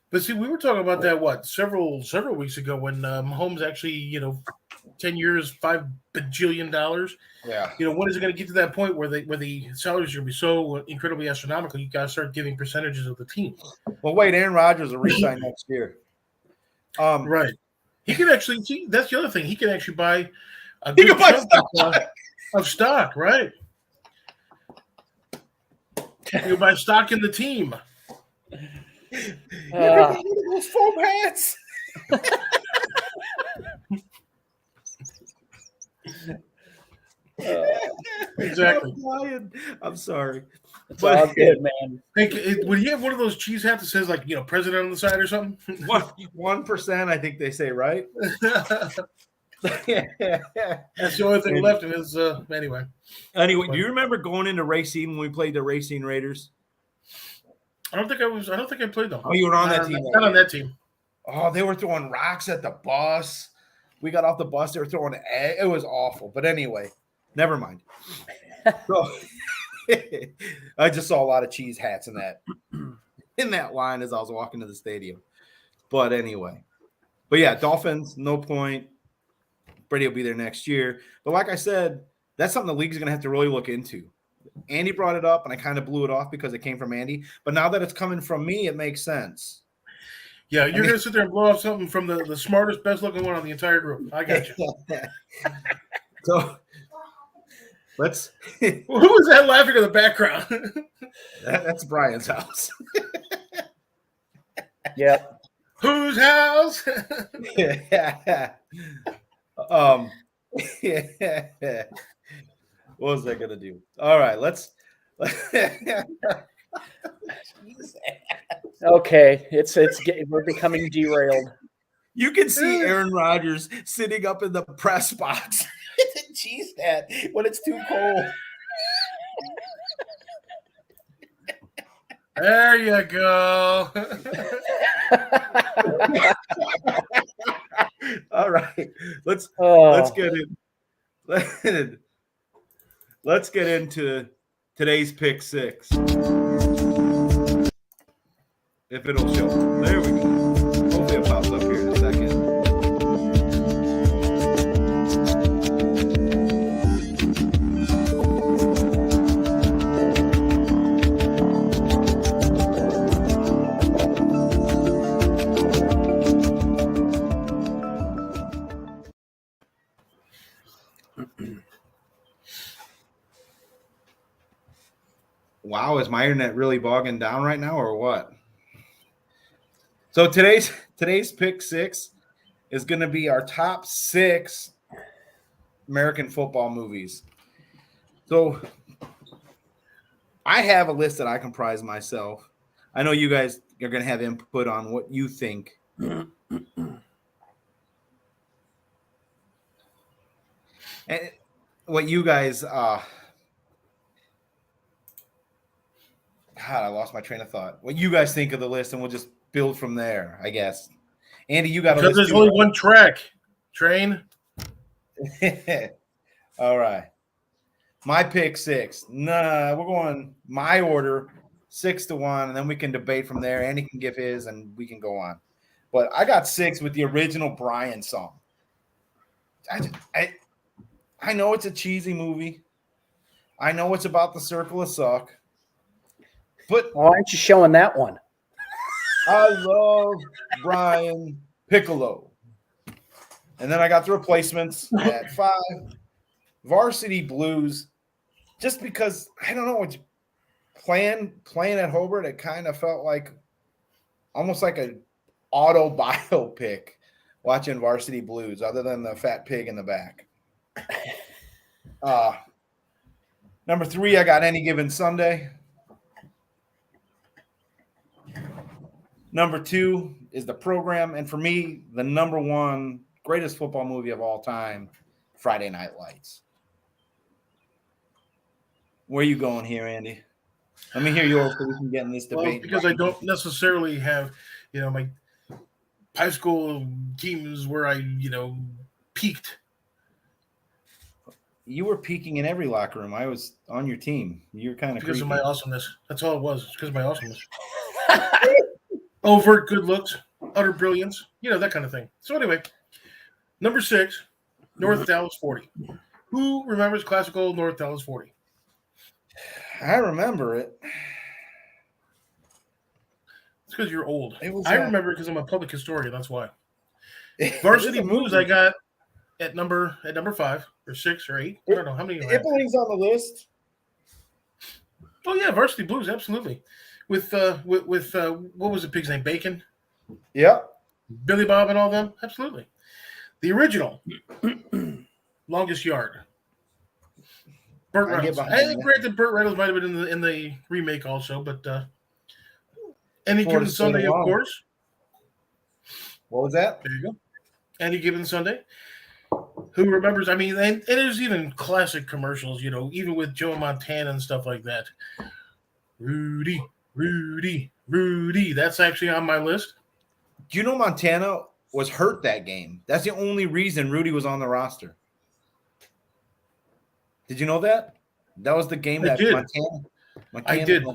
But see, we were talking about that several weeks ago when Mahomes actually, 10 years, $5 bajillion. Yeah. When is it going to get to that point where the salaries are going to be so incredibly astronomical? You got to start giving percentages of the team. Well, wait, Aaron Rodgers will resign next year. Right. He can actually see. That's the other thing. He can actually buy a He good can buy chunk of stock. Right. He can buy stock in the team. Those foam hats. Exactly. I'm sorry. It's all good, man. Would you have one of those cheese hats that says president on the side or something? 1%, I think they say, right? That's the only thing left in his anyway. Anyway, do you remember going into Racine when we played the Racine Raiders? I don't think I played them. Oh, you were on that team. Not on that team. Oh, they were throwing rocks at the bus. We got off the bus. They were throwing it was awful. But anyway, never mind. So, I just saw a lot of cheese hats in that line as I was walking to the stadium. But anyway. But yeah, Dolphins, no point. Brady will be there next year. But like I said, that's something the league's going to have to really look into. Andy brought it up, and I kind of blew it off because it came from Andy. But now that it's coming from me, it makes sense. Yeah, you're going to sit there and blow off something from the smartest, best-looking one on the entire group. I got you. So let's – Who was that laughing in the background? That's Brian's house. Yep. Whose house? What was I gonna do? All right, let's. Okay, we're becoming derailed. You can see Aaron Rodgers sitting up in the press box with a cheese hat when it's too cold. There you go. All right, let's get in. Let's get into today's pick six. If it'll show. There we go. Hopefully it pops up here in a second. Wow, is my internet really bogging down right now or what? So today's pick six is going to be our top 6 American football movies. So I have a list that I comprise myself. I know you guys are going to have input on what you think. And what you guys God, I lost my train of thought. What you guys think of the list, and we'll just build from there, I guess. Andy, you got a list. Because there's only one track. Train. All right. My pick 6. Nah, we're going my order 6-1, and then we can debate from there. Andy can give his, and we can go on. But I got 6 with the original Brian song. I know it's a cheesy movie. I know it's about the circle of suck. But Why aren't you showing that one? I love Brian Piccolo. And then I got the replacements at 5. Varsity Blues, just because, I don't know, it's playing at Hobart, it kind of felt like almost like an auto biopic watching Varsity Blues, other than the fat pig in the back. Number 3, I got Any Given Sunday. Number 2 is The Program. And for me, the number 1 greatest football movie of all time, Friday Night Lights. Where are you going here, Andy? Let me hear yours so we can get in this debate. Well, because I don't necessarily have, my high school teams where I, peaked. You were peaking in every locker room. I was on your team. You're kind of Because creepy. of my awesomeness. That's all it was. It's because of my awesomeness. Overt good looks, utter brilliance, that kind of thing. So anyway, number 6, North Dallas 40. Who remembers classical North Dallas 40? I remember it. It's because you're old. It was, I remember it because I'm a public historian. That's why. it Varsity was a Blues movie. I got at number 5 or 6 or 8. I don't know how many. It belongs on the list. Oh yeah, Varsity Blues, absolutely. With what was the pig's name? Bacon, Yep. Billy Bob, and all them. Absolutely. The original, Longest Yard. Burt Reynolds. I think granted Burt Reynolds might have been in the remake also, but Any Given Sunday, of course. What was that? There you go. Any Given Sunday. Who remembers? I mean, and there's even classic commercials, even with Joe Montana and stuff like that. Rudy, Rudy, Rudy. That's actually on my list. Do you know Montana was hurt that game? That's the only reason Rudy was on the roster. Did you know that? That was the game that Montana I did.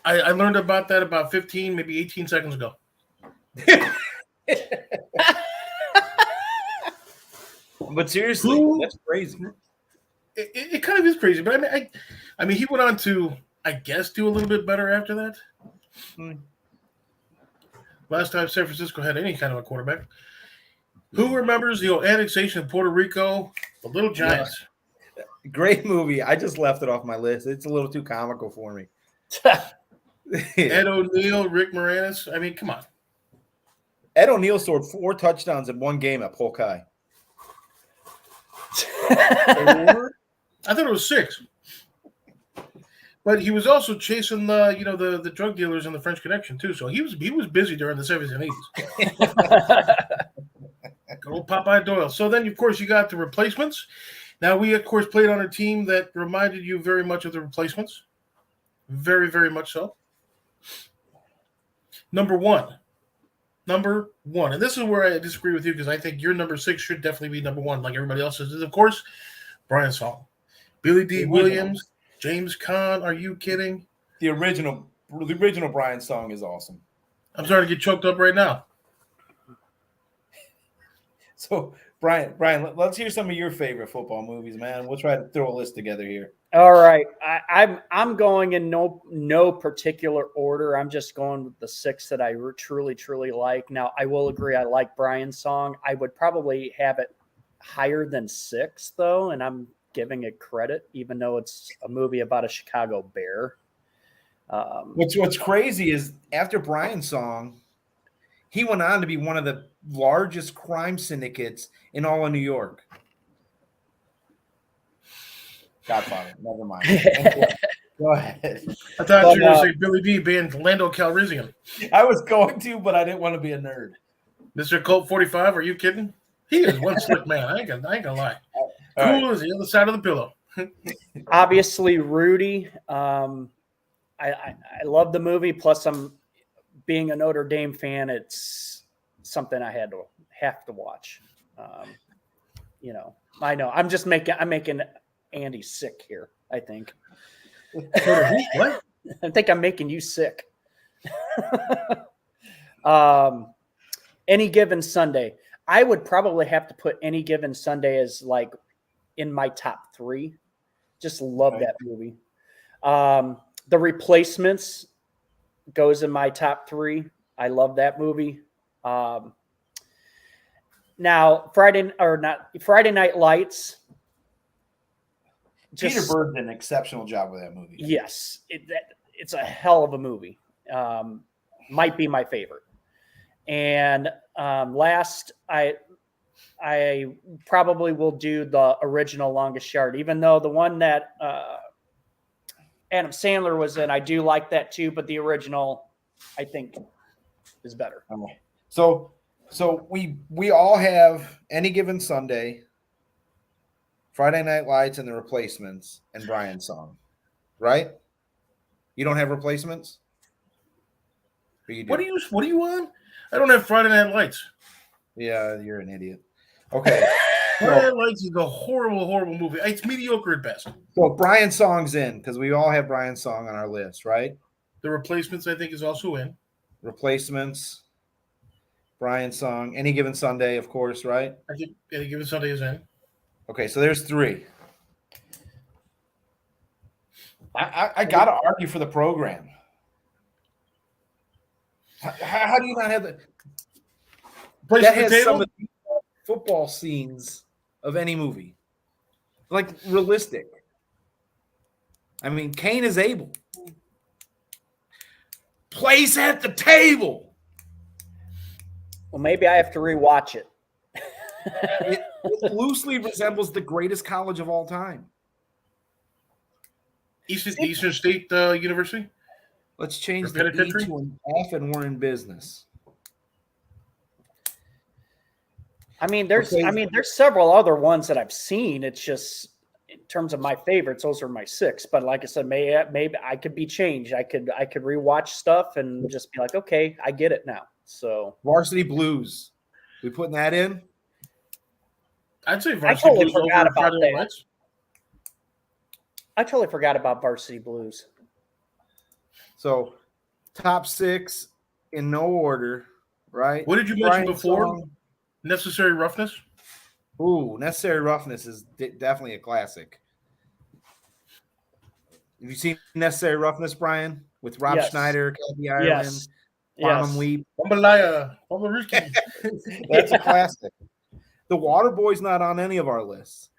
I learned about that about 15, maybe 18 seconds ago. But seriously, that's crazy. It kind of is crazy, but I mean, he went on to, I guess, do a little bit better after that. Last time San Francisco had any kind of a quarterback. Who remembers the annexation of Puerto Rico, the Little Giants? Yeah. Great movie. I just left it off my list. It's a little too comical for me. Ed O'Neill, Rick Moranis. I mean, come on. Ed O'Neill scored 4 touchdowns in one game at Polk High. I thought it was 6. But he was also chasing the drug dealers in the French Connection too. So he was busy during the 70s and 80s. Good old Popeye Doyle. So then, of course, you got the replacements. Now, we, of course, played on a team that reminded you very much of the replacements. Very, very much so. Number 1. And this is where I disagree with you because I think your number 6 should definitely be number 1 like everybody else's. Is, of course, Brian's song. Billy D. Williams, James Caan. Are you kidding? The original Brian song is awesome. I'm starting to get choked up right now. So, Brian, let's hear some of your favorite football movies, man. We'll try to throw a list together here. All right, I'm going in no particular order. I'm just going with the 6 that I truly like. Now, I will agree I like Brian's song. I would probably have it higher than 6 though, and I'm giving it credit, even though it's a movie about a Chicago Bear. What's crazy is after Brian's song, he went on to be one of the largest crime syndicates in all of New York. Godfather, never mind. Go ahead. I thought you were going to say Billy D. banned Lando Calrissian. I was going to, but I didn't want to be a nerd. Mr. Colt 45, are you kidding? He is one slick man. I ain't gonna lie. Cool as the other side of the pillow. Obviously, Rudy. I love the movie. Plus, I'm being a Notre Dame fan. It's something I have to watch. I know. I'm making Andy sick here, I think. What? I think I'm making you sick. Any Given Sunday. I would probably have to put Any Given Sunday as like in my top 3. Just love that movie. The Replacements goes in my top 3. I love that movie. Now Friday Night Lights. Peter Berg did an exceptional job with that movie. Yes, it's a hell of a movie. Might be my favorite. And last, I probably will do the original Longest Yard, even though the one that Adam Sandler was in, I do like that too, but the original, I think, is better. Okay. So we all have Any Given Sunday, Friday Night Lights, and The Replacements, and Brian's song, right? You don't have Replacements? Or you do? What are you on? I don't have Friday Night Lights. Yeah, you're an idiot. Okay. Friday Night Lights is a horrible, horrible movie. It's mediocre at best. So Brian's song's in because we all have Brian's song on our list, right? The Replacements, I think, is also in. Replacements, Brian's song, Any Given Sunday, of course, right? I think Any Given Sunday is in. Okay, so there's 3. I got to argue for the program. How do you not have the Place that at the has Table? some of the football scenes of any movie, like realistic? I mean, Cain is Abel. Place at the Table. Well, maybe I have to rewatch it. It loosely resembles the greatest college of all time. Eastern State University. Let's change Or the E penitentiary? to an F, and we're in business. I mean, there's several other ones that I've seen. It's just in terms of my favorites, those are my 6. But like I said, maybe I could be changed. I could rewatch stuff and just be like, okay, I get it now. So Varsity Blues. We putting that in? I'd say I Varsity totally Blues forgot over about Friday Night that. Lights. I totally forgot about Varsity Blues. So, top 6 in no order, right? What did you mention Brian's before? song. Necessary Roughness? Ooh, Necessary Roughness is definitely a classic. Have you seen Necessary Roughness, Brian? With Rob Yes. Schneider, Kathy Ireland, Bonham Weep. Jambalaya. Bombaruski. That's a classic. The Waterboy's not on any of our lists.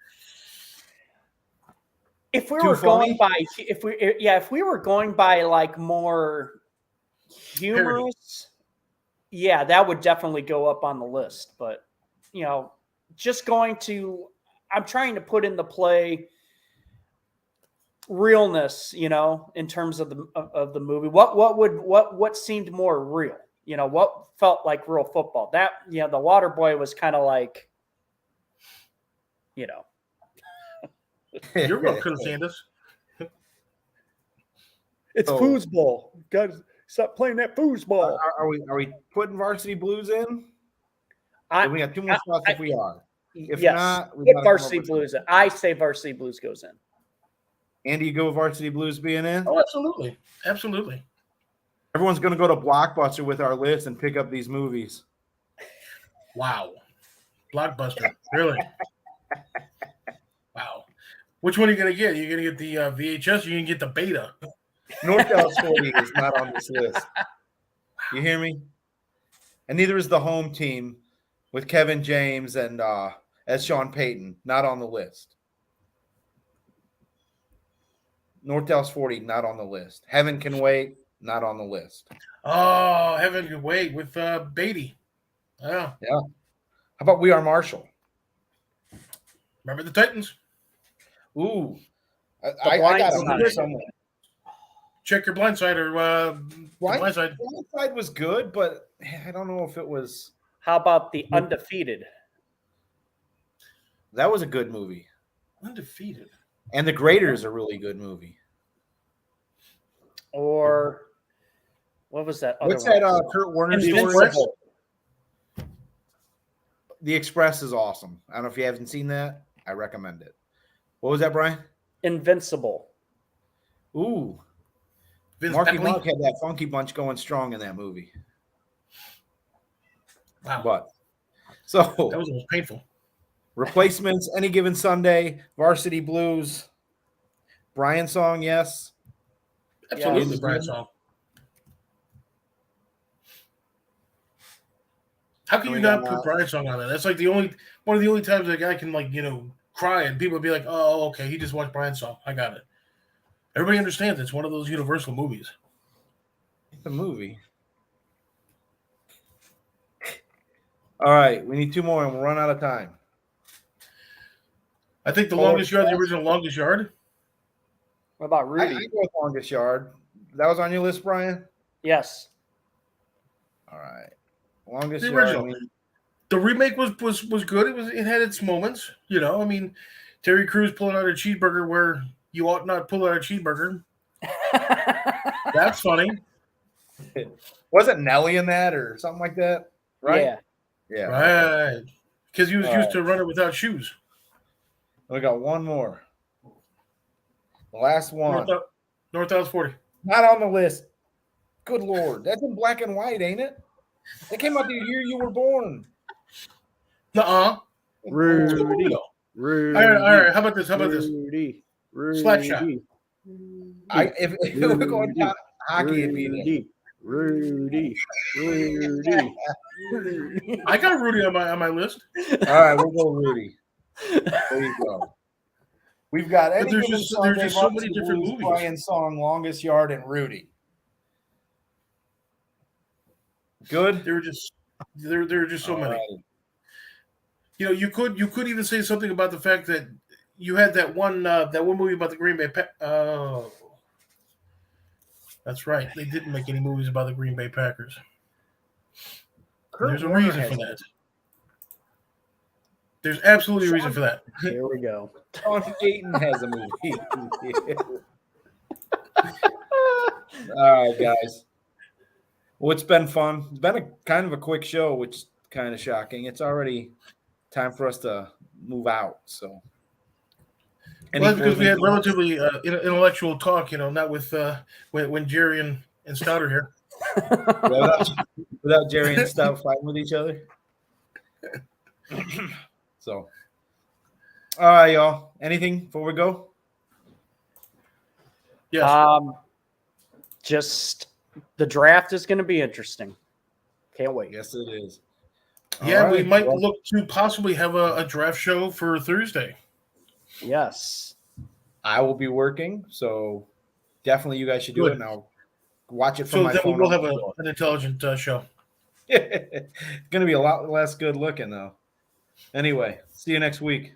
If we Too were funny? going by, if we were going by like more humorous, yeah, that would definitely go up on the list. But just I'm trying to put into play realness, in terms of the movie. What seemed more real? What felt like real football? That the Waterboy was kind of like, You're welcome, Sanders. it's So- foosball. Got stop playing that foosball. Are we putting Varsity Blues in? We got 2 more spots if we are. If yes, not, we put gotta come Varsity up with Blues in. I say Varsity Blues goes in. Andy, you go with Varsity Blues being in? Oh, absolutely. Absolutely. Everyone's going to go to Blockbuster with our list and pick up these movies. Wow. Blockbuster. Really? Wow. Which one are you going to get? You're going to get the VHS or you're going to get the beta? North Dallas 40 is not on this list. You hear me? And neither is the home team with Kevin James and as Sean Payton, not on the list. North Dallas 40, not on the list. Heaven Can Wait, not on the list. Oh, Heaven Can Wait with Beatty. Oh, Yeah. How about We Are Marshall? remember the Titans? Ooh. Blind I got Side. it somewhere. Check Your Blind Side or the Blind Side. Blind Side was good, but I don't know if it was. How about The Undefeated? That was a good movie. Undefeated. And The Grader is a really good movie. Or what was that? What's other that one? Kurt Warner Invincible. story? The Express is awesome. I don't know if you haven't seen that. I recommend it. What was that, Brian? Invincible. Ooh. Vince Marky Beckley? Mark had that funky bunch going strong in that movie. Wow. But That was almost painful. replacements, Any Given Sunday, Varsity Blues, Brian song, yes. Absolutely, Yes. Brian song. How can you not put Brian song on there? That's like one of the only times a guy can cry and people be like, "Oh, okay, he just watched Brian song. I got it." Everybody understands it's one of those Universal movies. It's a movie. All right, we need 2 more and we'll run out of time. I think the longest yard, the original longest yard. What about I Rudy? go with Longest Yard. That was on your list, Brian? Yes. All right. Longest The Yard. original. The remake was good. It had its moments. I mean, Terry Crews pulling out a cheeseburger where you ought not pull out a cheeseburger. That's funny. Wasn't Nelly in that or something like that? Right? Yeah. Yeah. Right. Because he was used to running without shoes. We got one more. The last one. North House 40. Not on the list. Good Lord. That's in black and white, ain't it? It came out the year you were born. Nuh-uh. Rudy. Rudy. All right. How about this? Rudy. Slapshot. If we're going to hockey, it'd be there. Rudy. I got Rudy on my list. All right, we'll go Rudy. There you go. We've got But Any there's Given just Sunday, so many Varsity different Blues, movies. Brian song, Longest Yard, and Rudy. Good. There were just so many. Alrighty. You could even say something about the fact that you had that one movie about the Green Bay Oh, that's right. They didn't make any movies about the Green Bay Packers. There's a reason for that. There's absolutely a reason for that. Here we go. Sean Payton has a movie. All right, guys. Well, it's been fun. It's been a kind of a quick show, which is kind of shocking. It's already time for us to move out. So, Well, that's because we had relatively intellectual talk, not with when Jerry and Stout are here. without Jerry and Stout fighting with each other. So, all right, y'all. Anything before we go? Yes. Just the draft is going to be interesting. Can't wait. Yes, it is. Yeah, All we right, might well, look to possibly have a draft show for Thursday. Yes. I will be working, so definitely you guys should do it, and I'll watch it from So my then phone. we'll have an intelligent show. It's going to be a lot less good looking, though. Anyway, see you next week.